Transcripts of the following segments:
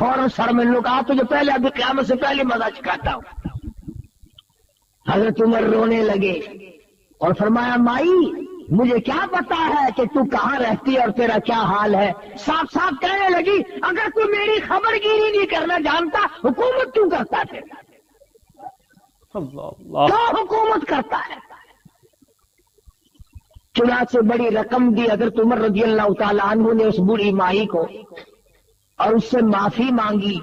فوراً سر میں لگا تجھے پہلے ابھی قیامت سے پہلے مزہ چکھاتا ہوں۔ حضرت عمر رونے لگے اور فرمایا مائی مجھے کیا پتا ہے کہ تو کہاں رہتی ہے اور تیرا کیا حال ہے۔ صاف صاف کہنے لگی اگر تو میری خبر گیری نہیں کرنا جانتا حکومت کیوں کرتا پھر؟ کیا حکومت کرتا ہے؟ چنانچہ بڑی رقم دی حضرت عمر رضی اللہ تعالیٰ عنہ نے اس بوڑھی مائی کو، اور اس سے معافی مانگی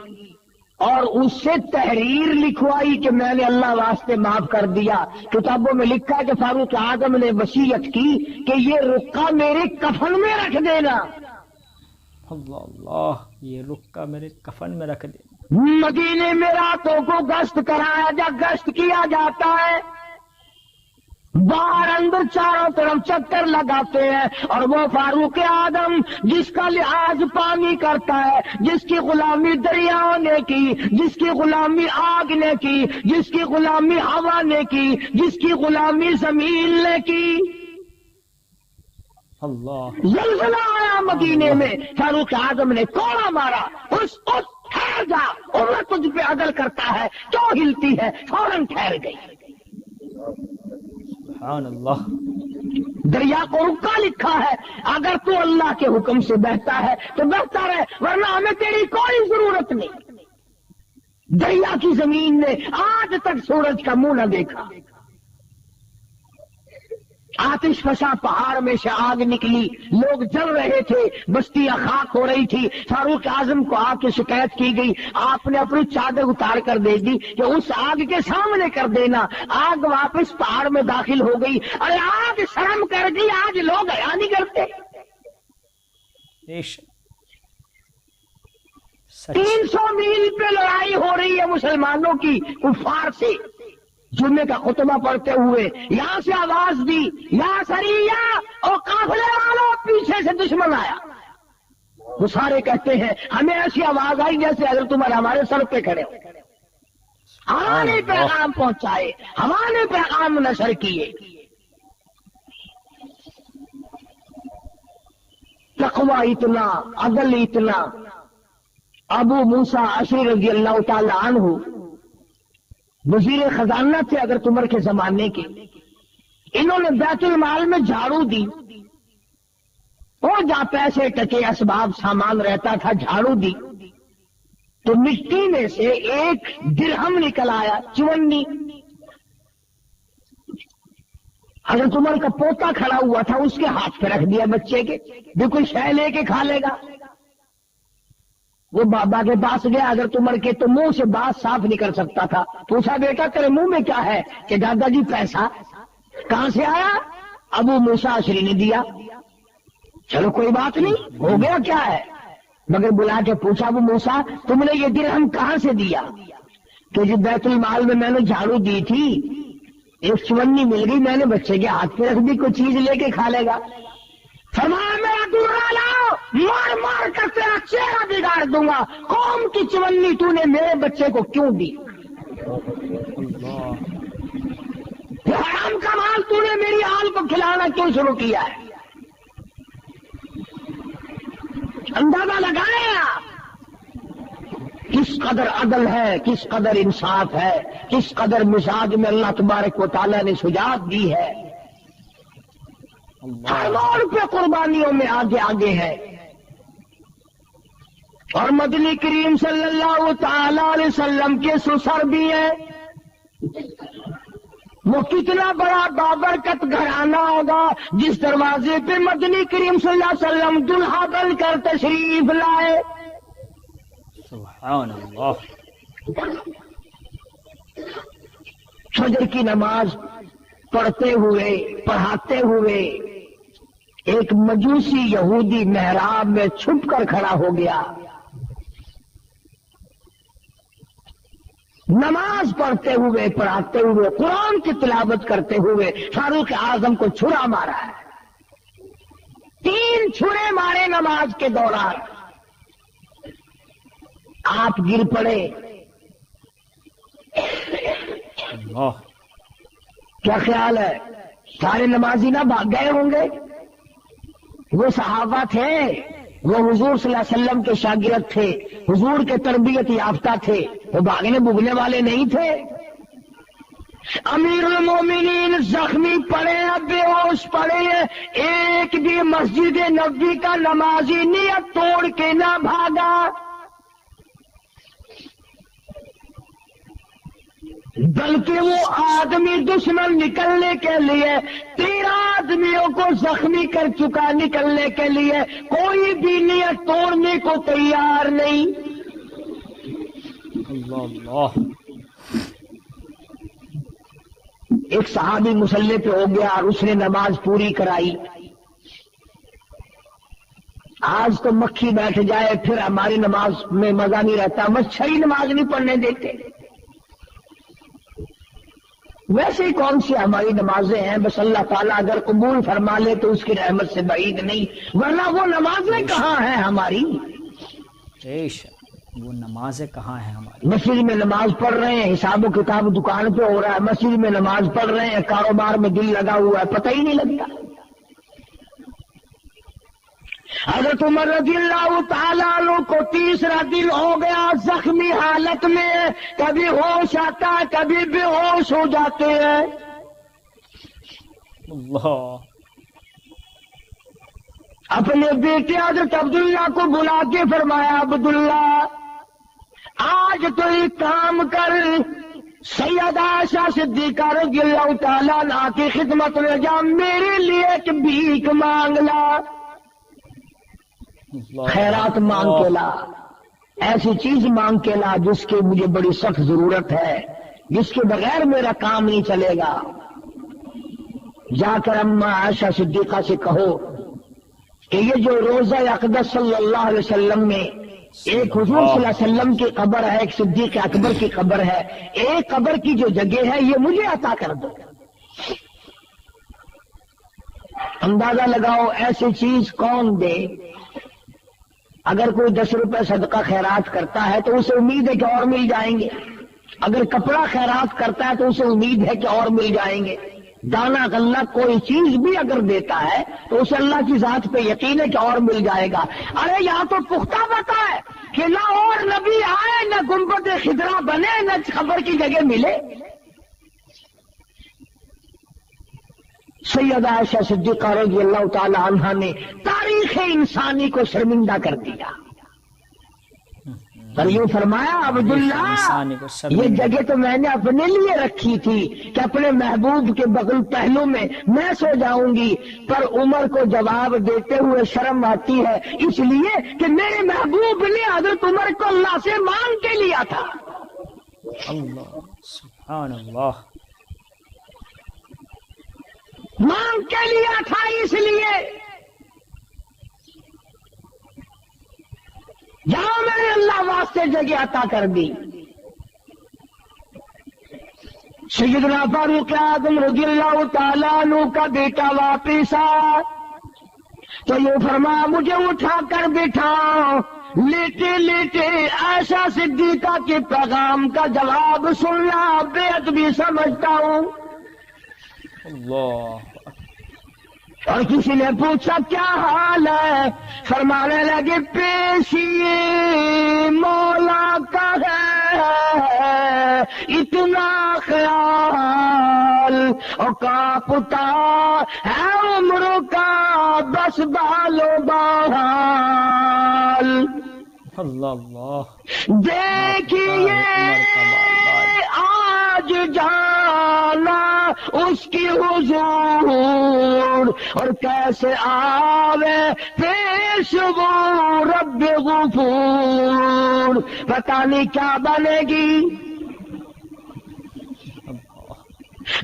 اور اس سے تحریر لکھوائی کہ میں نے اللہ واسطے معاف کر دیا۔ کتابوں میں لکھا کہ فاروق اعظم نے وصیت کی کہ یہ رقہ میرے کفن میں رکھ دینا۔ اللہ اللہ، یہ رقہ میرے کفن میں رکھ دے۔ مدینے میں راتوں کو گشت کرایا گشت کیا جاتا ہے، باہر اندر چاروں طرف چکر لگاتے ہیں، اور وہ فاروق اعظم جس کا لحاظ پانی کرتا ہے، جس کی غلامی دریاؤں نے کی، جس کی غلامی آگ نے کی، جس کی غلامی ہوا نے کی، جس کی غلامی زمین نے کی۔ اللہ، زلزلہ آیا مدینے میں، فاروق اعظم نے کوڑا مارا، اس ٹھہر جا، اور وہ تجھ پہ عدل کرتا ہے، کیوں ہلتی ہے؟ فوراً ٹھہر گئی۔ سبحان اللہ۔ دریا کو رکا لکھا ہے، اگر تو اللہ کے حکم سے بہتا ہے تو بہتا رہے، ورنہ ہمیں تیری کوئی ضرورت نہیں۔ دریا کی زمین نے آج تک سورج کا منہ نہ دیکھا۔ آتش فشاں پہاڑ میں سے آگ نکلی، لوگ جل رہے تھے، بستیاں خاک ہو رہی تھی۔ فاروق اعظم کو آگ کی شکایت کی گئی، آپ نے اپنی چادر اتار کر دے دی کہ اس آگ کے سامنے کر دینا۔ آگ واپس پہاڑ میں داخل ہو گئی۔ ارے آگ شرم کر گئی، آج لوگ حیا نہیں کرتے۔ 300 میل پہ لڑائی ہو رہی ہے مسلمانوں کی کفار سے۔ جمعے کا خطبہ پڑھتے ہوئے یہاں سے آواز دی، یا سریہ اور قافلے والوں، پیچھے سے دشمن آیا۔ وہ سارے کہتے ہیں ہمیں ایسی آواز آئی جیسے حضرت عمر ہمارے سر پہ کھڑے ہو۔ ہوا نے پیغام پہنچائے، ہوا نے پیغام نشر کیے۔ تقوی اتنا، عدل اتنا۔ ابو موسیٰ اشعری رضی اللہ تعالی عنہ وزیر خزانہ تھے حضرت عمر کے زمانے کے۔ انہوں نے بیت المال میں جھاڑو دی، اور جہاں پیسے ٹکے اسباب سامان رہتا تھا جھاڑو دی، تو مٹی میں سے ایک درہم نکل آیا، چونی۔ حضرت عمر کا پوتا کھڑا ہوا تھا، اس کے ہاتھ پہ رکھ دیا بچے کے، بالکل شے لے کے کھا لے گا۔ وہ بابا کے پاس گیا حضرت عمر کے، تو منہ سے بات صاف نہیں کر سکتا تھا۔ پوچھا بیٹا تیرے منہ میں کیا ہے؟ کہ دادا جی پیسہ۔ کہاں سے آیا؟ ابو موسیٰ اشعری نے دیا۔ چلو کوئی بات نہیں، ہو گیا کیا ہے؟ مگر بلا کے پوچھا ابو موسیٰ تم نے یہ درہم کہاں سے دیا؟ کہ جی بیت المال میں نے جھاڑو دی تھی، ایک چونی مل گئی، میں نے بچے کے ہاتھ پہ رکھ دی، کوئی چیز لے کے کھا لے گا۔ فرمایا میرا درا لاؤ، مار مار کر تیرا چہرہ بگاڑ دوں گا۔ قوم کی چونی تو نے میرے بچے کو کیوں دی؟ حرام کا مال تو نے میری آل کو کھلانا کیوں شروع کیا ہے؟ اندازہ لگائیں آپ کس قدر عدل ہے، کس قدر انصاف ہے، کس قدر مزاج میں اللہ تبارک و تعالیٰ نے شجاعت دی ہے۔ ہر موڑ پہ قربانیوں میں آگے آگے ہے۔ اور مدنی کریم صلی اللہ تعالی علیہ وسلم کے سسر بھی ہیں۔ وہ کتنا بڑا بابرکت گھرانہ ہوگا جس دروازے پہ مدنی کریم صلی اللہ علیہ وسلم دلہا بن کر تشریف لائے۔ سبحان اللہ۔ فجر کی نماز پڑھتے ہوئے پڑھاتے ہوئے ایک مجوسی یہودی محراب میں چھپ کر کھڑا ہو گیا۔ نماز پڑھتے ہوئے پڑھاتے ہوئے قرآن کی تلاوت کرتے ہوئے فاروق اعظم کو چھڑا مارا ہے۔ 3 چھڑے مارے نماز کے دوران۔ آپ گر پڑے۔ اللہ، کیا خیال ہے سارے نمازی نہ بھاگ گئے ہوں گے؟ وہ صحابہ تھے، وہ حضور صلی اللہ علیہ وسلم کے شاگرد تھے، حضور کے تربیت یافتہ تھے، وہ بھاگنے بھگنے والے نہیں تھے۔ امیر المومنین زخمی پڑے ہیں، بے ہوش پڑے ہیں، ایک بھی مسجد نبوی کا نمازی نیت توڑ کے نہ بھاگا، بلکہ وہ آدمی دشمن نکلنے کے لیے 13 آدمیوں کو زخمی کر چکا، نکلنے کے لیے کوئی بھی نیت توڑنے کو تیار نہیں۔ اللہ اللہ۔ ایک صحابی مسلح پہ ہو گیا اور اس نے نماز پوری کرائی۔ آج تو مکھی بیٹھ جائے پھر ہماری نماز میں مزہ نہیں رہتا، مچھری نماز نہیں پڑھنے دیتے۔ ویسے ہی کون سی ہماری نمازیں ہیں، بس اللہ تعالیٰ اگر قبول فرما لے تو اس کی رحمت سے بعید نہیں، ورنہ وہ نمازیں کہاں ہیں ہماری؟ وہ نمازیں کہاں ہیں ہماری؟ مسجد میں نماز پڑھ رہے ہیں، حساب و کتاب دکان پہ ہو رہا ہے، مسجد میں نماز پڑھ رہے ہیں، کاروبار میں دل لگا ہوا ہے، پتہ ہی نہیں لگتا۔ حضرت عمر رضی اللہ تعالیٰ عنہ کو تیسرا دن ہو گیا، زخمی حالت میں، کبھی ہوش آتا ہے کبھی بے ہوش ہو جاتے ہیں۔ اللہ۔ اپنے بیٹے حضرت عبداللہ کو بلا کے فرمایا، عبداللہ آج تو ایک کام کر، سیدہ عائشہ صدیقہ رضی اللہ تعالیٰ عنہ کی خدمت میں جا، میرے لیے ایک بھیک مانگ لا، خیرات مانگ کے لا، ایسی چیز مانگ کے لا جس کی مجھے بڑی سخت ضرورت ہے، جس کے بغیر میرا کام نہیں چلے گا۔ جا کر اماں عائشہ صدیقہ سے کہو کہ یہ جو روضہ اقدس صلی اللہ علیہ وسلم میں ایک حضور صلی اللہ علیہ وسلم کی قبر ہے، ایک صدیق اکبر کی قبر ہے، ایک قبر کی جو جگہ ہے یہ مجھے عطا کر دو۔ اندازہ لگاؤ ایسی چیز کون دے؟ اگر کوئی 10 روپے صدقہ خیرات کرتا ہے تو اسے امید ہے کہ اور مل جائیں گے، اگر کپڑا خیرات کرتا ہے تو اسے امید ہے کہ اور مل جائیں گے، دانا غلہ کوئی چیز بھی اگر دیتا ہے تو اسے اللہ کی ذات پہ یقین ہے کہ اور مل جائے گا۔ ارے یہاں تو پختہ پتہ ہے کہ نہ اور نبی آئے، نہ گنبد خضرا بنے، نہ خبر کی جگہ ملے۔ سیدہ عائشہ صدیقہ رضی اللہ تعالی عنہا نے تاریخ انسانی کو شرمندہ کر دیا، پر یوں فرمایا، عبداللہ یہ جگہ تو میں نے اپنے لیے رکھی تھی کہ اپنے محبوب کے بغل پہلو میں میں سو جاؤں گی، پر عمر کو جواب دیتے ہوئے شرم آتی ہے، اس لیے کہ میرے محبوب نے حضرت عمر کو اللہ سے مانگ کے لیا تھا۔ اللہ سبحان اللہ۔ مانگ کے لیا تھا، اس لیے جہاں میں نے اللہ واسطے جگہ عطا کر دی۔ سیدنا فاروق اعظم رضی اللہ تعالیٰ عنہ کا بیٹا واپس آیا تو یہ فرمایا، مجھے اٹھا کر بٹھاؤ، لیٹے لیٹے عائشہ صدیقہ کے پیغام کا جواب سننا بے ادبی سمجھتا ہوں۔ اللہ۔ اور کسی نے پوچھا کیا حال ہے؟ فرمانے لگے، پیشی مولا کا ہے اتنا خیال، اور کانپتا ہے عمر کا بس بال و بال۔ اللہ اللہ۔ دیکھیے آج جانا اس کی حضور، اور کیسے آوے پیش وہ رب غفور، پتہ نہیں کیا بنے گی۔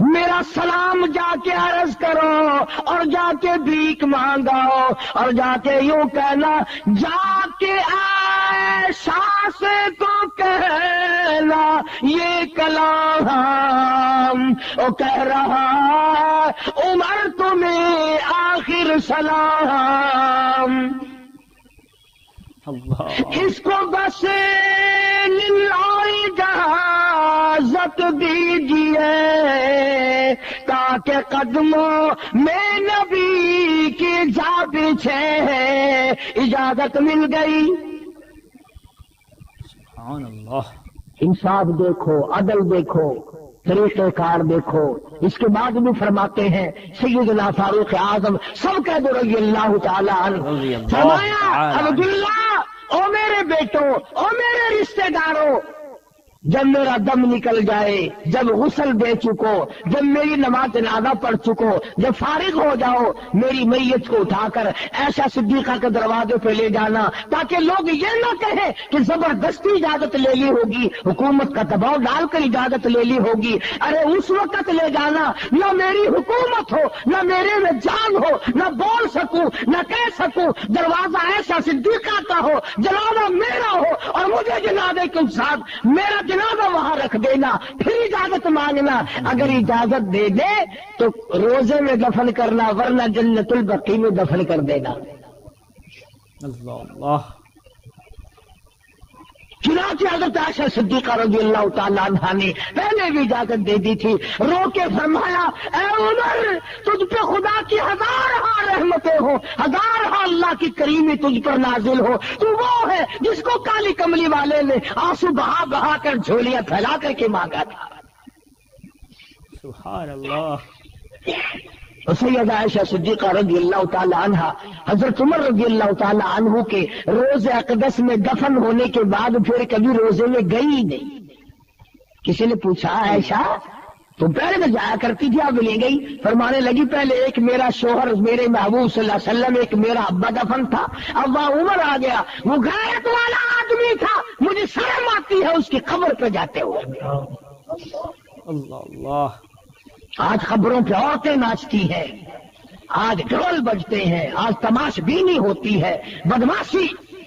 میرا سلام جا کے عرض کرو، اور جا کے بھیک مانگو، اور جا کے یوں کہنا، جا کے عائشہ سے تو کہنا یہ کلام، او کہہ رہا عمر تمہیں آخر سلام۔ اس کو بس اجازت دیجیے، تا کے قدموں میں نبی کی جا پیچھے ہے، اجازت مل گئی۔ سبحان اللہ۔ انصاف دیکھو، عدل دیکھو، طریقہ کار دیکھو۔ اس کے بعد بھی فرماتے ہیں سیدنا فاروق اعظم سب کہہ دو رضی اللہ تعالی عنہ، فرمایا عبداللہ، او میرے بیٹوں، او میرے رشتہ داروں، جب میرا دم نکل جائے، جب غسل دے چکو، جب میری نماز جنازہ پڑھ چکو، جب فارغ ہو جاؤ، میری میت کو اٹھا کر ایسا صدیقہ کے دروازے پہ لے جانا تاکہ لوگ یہ نہ کہیں کہ زبردستی اجازت لے لی ہوگی، حکومت کا دباؤ ڈال کر اجازت لے لی ہوگی۔ ارے اس وقت لے جانا نہ میری حکومت ہو، نہ میرے میں جان ہو، نہ بول سکوں، نہ کہہ سکوں، دروازہ ایسا صدیقہ کا ہو، جنازہ میرا ہو اور مجھے جنازے کے ساتھ میرا جنازہ وہاں رکھ دینا، پھر اجازت مانگنا۔ اگر اجازت دے دے تو روزے میں دفن کرنا، ورنہ جنت البقیع میں دفن کر دینا۔ اللہ اللہ۔ چنانچہ حضرت عائشہ صدیقہ رضی اللہ تعالیٰ عنہا نے پہلے بھی اجازت دے دی تھی، رو کے فرمایا اے عمر، تجھ پہ خدا کی ہزارہا رحمتیں ہو، ہزارہا اللہ کی کریمی تجھ پر نازل ہو، تو وہ ہے جس کو کالی کملی والے نے آنسو بہا بہا کر جھولیاں پھیلا کر کے مانگا تھا۔ سبحان اللہ۔ سیدہ عائشہ صدیقہ رضی اللہ تعالی عنہا حضرت عمر رضی اللہ تعالی عنہ کے روزے اقدس میں دفن ہونے کے بعد پھر کبھی روزے میں گئی نہیں۔ کسی نے پوچھا عائشہ تو پہلے تو جایا کرتی تھی، اب لے گئی؟ فرمانے لگی پہلے ایک میرا شوہر میرے محبوب صلی اللہ علیہ وسلم، ایک میرا ابا دفن تھا، اب وہ عمر آ گیا، وہ غیرت والا آدمی تھا، مجھے شرم آتی ہے اس کی قبر پہ جاتے ہوئے۔ اللہ اللہ۔ آج خبروں پہ عورتیں ناچتی ہیں، آج ڈھول بجتے ہیں، آج تماش بینی ہوتی ہے، بدماشی،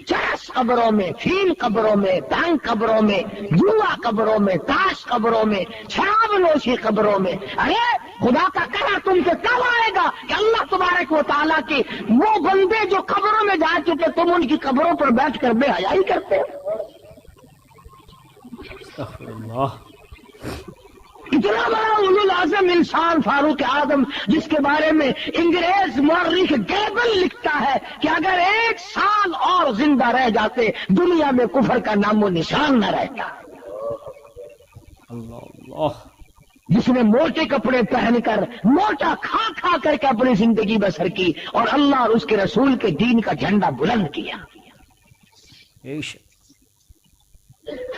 چرس قبروں میں، فیل قبروں میں، تنگ قبروں میں، جوا قبروں میں، تاش قبروں میں، شراب نوشی قبروں میں۔ ارے خدا کا قہر تم سے کب آئے گا کہ اللہ تبارک و تعالیٰ کے وہ بندے جو قبروں میں جا چکے تم ان کی قبروں پر بیٹھ کر بے حیائی کرتے ہو؟ استغفر اللہ۔ اتنا بڑا اولو العزم انسان فاروق اعظم، جس کے بارے میں انگریز مورخ گیبل لکھتا ہے کہ اگر 1 سال اور زندہ رہ جاتے دنیا میں کفر کا نام و نشان نہ رہتا۔ اللہ اللہ۔ جس نے موٹے کپڑے پہن کر، موٹا کھا کھا کر کے اپنی زندگی بسر کی اور اللہ اور اس کے رسول کے دین کا جھنڈا بلند کیا۔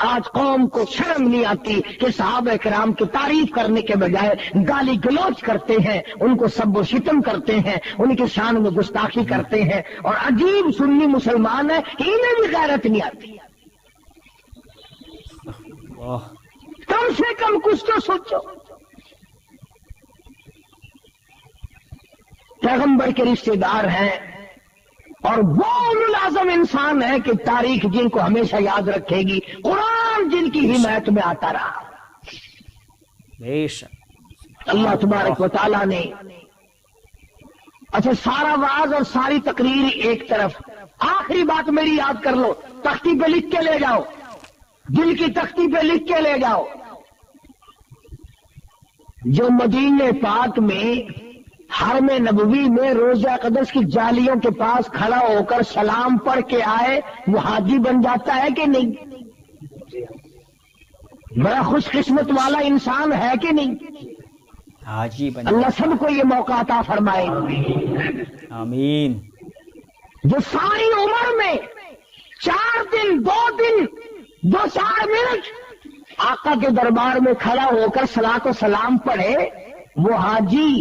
آج قوم کو شرم نہیں آتی کہ صحابہ کرام کی تعریف کرنے کے بجائے گالی گلوچ کرتے ہیں، ان کو سب و شتم کرتے ہیں، ان کی شان میں گستاخی کرتے ہیں، اور عجیب سنی مسلمان ہے کہ انہیں بھی غیرت نہیں آتی۔ کم سے کم کچھ تو سوچو۔ پیغمبر کے رشتے دار ہیں اور وہ اولو العزم انسان ہے کہ تاریخ جن کو ہمیشہ یاد رکھے گی، قرآن جن کی حمایت میں آتا رہا۔ بے شک اللہ تبارک و تعالیٰ نے، اچھا سارا واعظ اور ساری تقریر ایک طرف، آخری بات میری یاد کر لو، تختی پہ لکھ کے لے جاؤ، دل کی تختی پہ لکھ کے لے جاؤ۔ جو مدینے پاک میں حرم نبوی میں روضہ اقدس کی جالیوں کے پاس کھڑا ہو کر سلام پڑھ کے آئے، وہ حاجی بن جاتا ہے کہ نہیں؟ بڑا خوش قسمت والا انسان ہے کہ نہیں؟ حاجی بن۔ اللہ سب کو یہ موقع عطا فرمائے۔ آمین۔ جو ساری عمر میں 4 دن 2 دن 2-4 منٹ آقا کے دربار میں کھڑا ہو کر صلاۃ و سلام پڑھے، وہ حاجی،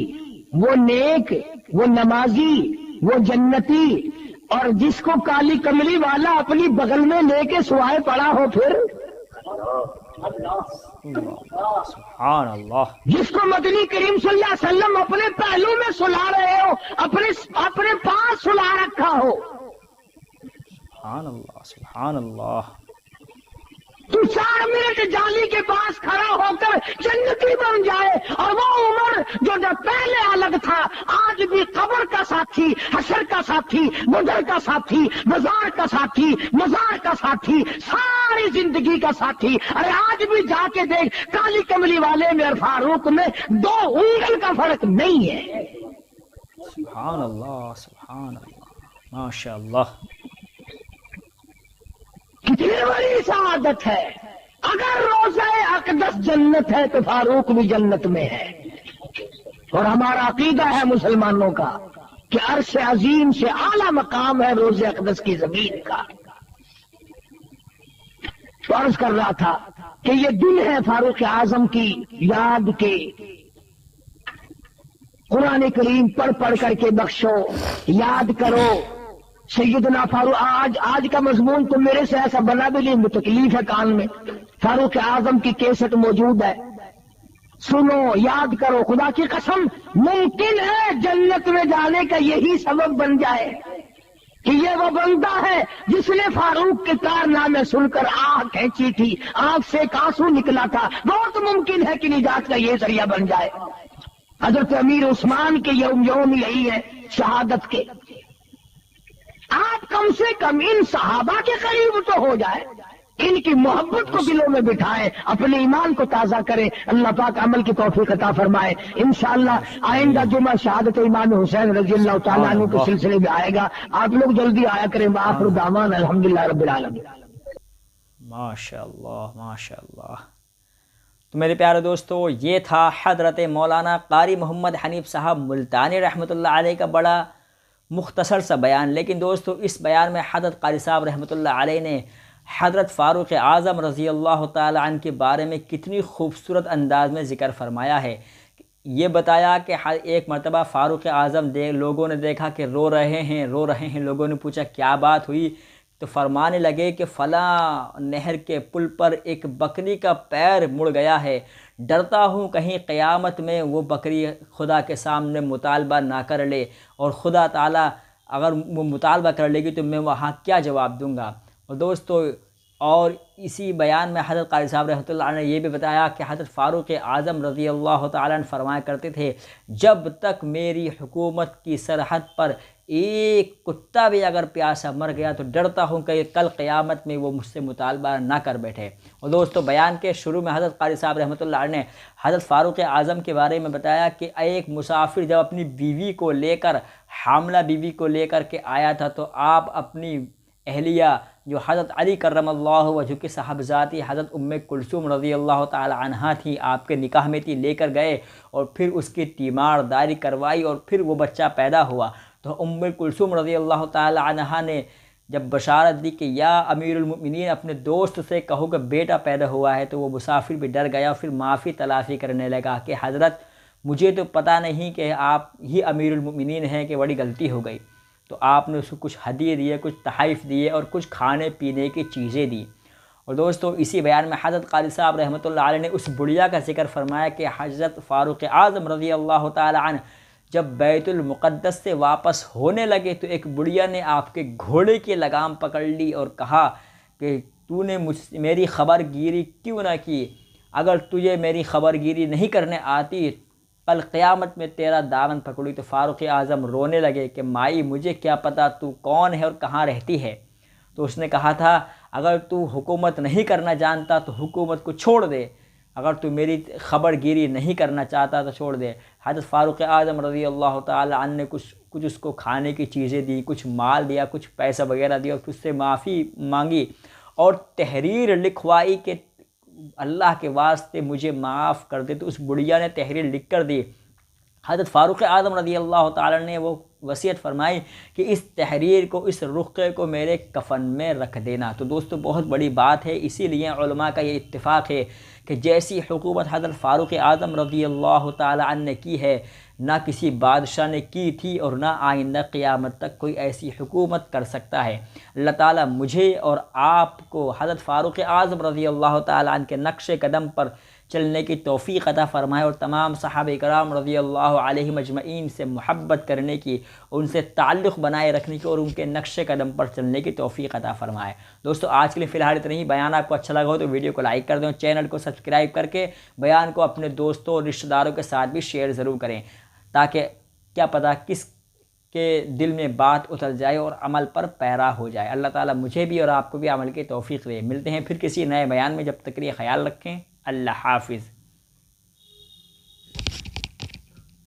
وہ نیک، وہ نمازی، وہ جنتی، اور جس کو کالی کملی والا اپنی بغل میں لے کے سوائے پڑا ہو، پھر سبحان اللہ۔ جس کو مدنی کریم صلی اللہ علیہ وسلم اپنے پہلو میں سلا رہے ہو، اپنے پاس سلا رکھا ہو، سبحان اللہ سبحان اللہ۔ تو 4 منٹ جالی کے پاس کھڑا ہو کر جنتی بن جائے، اور وہ عمر جو جب پہلے الگ تھا آج بھی قبر کا ساتھی، حشر کا ساتھی، گزر کا ساتھی، بازار کا ساتھی، مزار کا ساتھی، ساری زندگی کا ساتھی۔ ارے آج بھی جا کے دیکھ، کالی کملی والے میں اور فاروق میں 2 انگل کا فرق نہیں ہے۔ سبحان اللہ، سبحان اللہ، ماشاء اللہ۔ کتنی بڑی سعادت ہے۔ اگر روزہ اقدس جنت ہے تو فاروق بھی جنت میں ہے۔ اور ہمارا عقیدہ ہے مسلمانوں کا کہ عرش عظیم سے اعلیٰ مقام ہے روزہ اقدس کی زمین کا۔ تو عرض کر رہا تھا کہ یہ دن ہے فاروق اعظم کی یاد کے، قرآن کریم پڑھ پڑھ کر کے بخشو، یاد کرو سیدنا فاروق۔ آج کا مضمون تو میرے سے ایسا بنا بھی نہیں، تکلیف ہے کان میں۔ فاروق اعظم کی کیسٹ موجود ہے، سنو، یاد کرو۔ خدا کی قسم ممکن ہے جنت میں جانے کا یہی سبب بن جائے کہ یہ وہ بندہ ہے جس نے فاروق کے کارنامے سن کر آنکھ کھینچی تھی، آنکھ سے ایک آنسو نکلا تھا۔ بہت ممکن ہے کہ نجات کا یہ ذریعہ بن جائے۔ حضرت امیر عثمان کے یوم یہی ہے شہادت کے۔ آپ کم سے کم ان صحابہ کے قریب تو ہو جائے، ان کی محبت کو دلوں میں بٹھائے، اپنے ایمان کو تازہ کرے۔ اللہ پاک عمل کی توفیق عطا فرمائے۔ انشاءاللہ آئندہ جمعہ شہادت امام حسین رضی اللہ تعالیٰ عنہ کے سلسلے میں آئے گا، آپ لوگ جلدی آیا کریں۔ وآخر دعوانا الحمدللہ رب العالمین۔ ماشاء اللہ، ماشاء اللہ۔ تو میرے پیارے دوستو، یہ تھا حضرت مولانا قاری محمد حنیف صاحب ملتانی رحمۃ اللہ علیہ کا بڑا مختصر سا بیان۔ لیکن دوستو اس بیان میں حضرت قاری صاحب رحمۃ اللہ علیہ نے حضرت فاروق اعظم رضی اللہ تعالی عنہ کے بارے میں کتنی خوبصورت انداز میں ذکر فرمایا ہے۔ یہ بتایا کہ ایک مرتبہ فاروق اعظم لوگوں نے دیکھا کہ رو رہے ہیں۔ لوگوں نے پوچھا کیا بات ہوئی، تو فرمانے لگے کہ فلاں نہر کے پل پر ایک بکری کا پیر مڑ گیا ہے، ڈرتا ہوں کہیں قیامت میں وہ بکری خدا کے سامنے مطالبہ نہ کر لے، اور خدا تعالیٰ اگر وہ مطالبہ کر لے گی تو میں وہاں کیا جواب دوں گا۔ اور دوستو، اور اسی بیان میں حضرت قاری صاحب رحمۃ اللہ علیہ نے یہ بھی بتایا کہ حضرت فاروق اعظم رضی اللہ تعالیٰ عنہ فرمایا کرتے تھے، جب تک میری حکومت کی سرحد پر ایک کتا بھی اگر پیاسا مر گیا تو ڈرتا ہوں کہ کل قیامت میں وہ مجھ سے مطالبہ نہ کر بیٹھے۔ اور دوستو بیان کے شروع میں حضرت قاری صاحب رحمۃ اللہ علیہ نے حضرت فاروق اعظم کے بارے میں بتایا کہ ایک مسافر جب اپنی بیوی کو لے کر، حاملہ بیوی کو لے کر کے آیا تھا، تو آپ اپنی اہلیہ جو حضرت علی کرم اللہ وجہ کی صاحبزادی حضرت ام کلثوم رضی اللہ تعالی عنہا تھی، آپ کے نکاح میں تھی، لے کر گئے اور پھر اس کی تیمار داری کروائی اور پھر وہ بچہ پیدا ہوا۔ تو ام کلثوم رضی اللہ تعالی عنہا نے جب بشارت دی کہ یا امیر المؤمنین اپنے دوست سے کہو کہ بیٹا پیدا ہوا ہے، تو وہ مسافر بھی ڈر گیا اور پھر معافی تلافی کرنے لگا کہ حضرت مجھے تو پتہ نہیں کہ آپ ہی امیر المؤمنین ہیں، کہ بڑی غلطی ہو گئی۔ تو آپ نے اس کو کچھ ہدیے دیے، کچھ تحائف دیے اور کچھ کھانے پینے کی چیزیں دی۔ اور دوستو اسی بیان میں حضرت قاری صاحب رحمۃ اللہ علیہ نے اس بڑھیا کا ذکر فرمایا کہ حضرت فاروق اعظم رضی اللہ تعالی عنہ جب بیت المقدس سے واپس ہونے لگے تو ایک بڑھیا نے آپ کے گھوڑے کی لگام پکڑ لی اور کہا کہ تو نے میری خبر گیری کیوں نہ کی؟ اگر تجھے میری خبر گیری نہیں کرنے آتی کل قیامت میں تیرا دامن پکڑی۔ تو فاروق اعظم رونے لگے کہ مائی مجھے کیا پتہ تو کون ہے اور کہاں رہتی ہے۔ تو اس نے کہا تھا اگر تو حکومت نہیں کرنا جانتا تو حکومت کو چھوڑ دے، اگر تو میری خبر گیری نہیں کرنا چاہتا تو چھوڑ دے۔ حضرت فاروق اعظم رضی اللہ تعالی عنہ نے کچھ اس کو کھانے کی چیزیں دی، کچھ مال دیا، کچھ پیسہ وغیرہ دیا اور اس سے معافی مانگی اور تحریر لکھوائی کہ اللہ کے واسطے مجھے معاف کر دے۔ تو اس بڑھیا نے تحریر لکھ کر دی۔ حضرت فاروق اعظم رضی اللہ تعالی نے وہ وصیت فرمائی کہ اس تحریر کو، اس رقعے کو میرے کفن میں رکھ دینا۔ تو دوستو بہت بڑی بات ہے، اسی لیے علماء کا یہ اتفاق ہے کہ جیسی حکومت حضرت فاروق اعظم رضی اللہ تعالی عنہ نے کی ہے نہ کسی بادشاہ نے کی تھی اور نہ آئندہ قیامت تک کوئی ایسی حکومت کر سکتا ہے۔ اللہ تعالیٰ مجھے اور آپ کو حضرت فاروق اعظم رضی اللہ تعالی عنہ کے نقش قدم پر چلنے کی توفیق عطا فرمائے اور تمام صحابہ کرام رضی اللہ علیہم اجمعین سے محبت کرنے کی، ان سے تعلق بنائے رکھنے کی اور ان کے نقش قدم پر چلنے کی توفیق عطا فرمائے۔ دوستو آج کے لیے فی الحال اتنا ہی۔ بیان آپ کو اچھا لگا ہو تو ویڈیو کو لائک کر دیں، چینل کو سبسکرائب کر کے بیان کو اپنے دوستوں اور رشتہ داروں کے ساتھ بھی شیئر ضرور کریں، تاکہ کیا پتہ کس کے دل میں بات اتر جائے اور عمل پر پیرا ہو جائے۔ اللہ تعالیٰ مجھے بھی اور آپ کو بھی عمل کی توفیق دے۔ ملتے ہیں پھر کسی نئے بیان میں، جب تک کے لیے خیال رکھیں۔ اللہ حافظ۔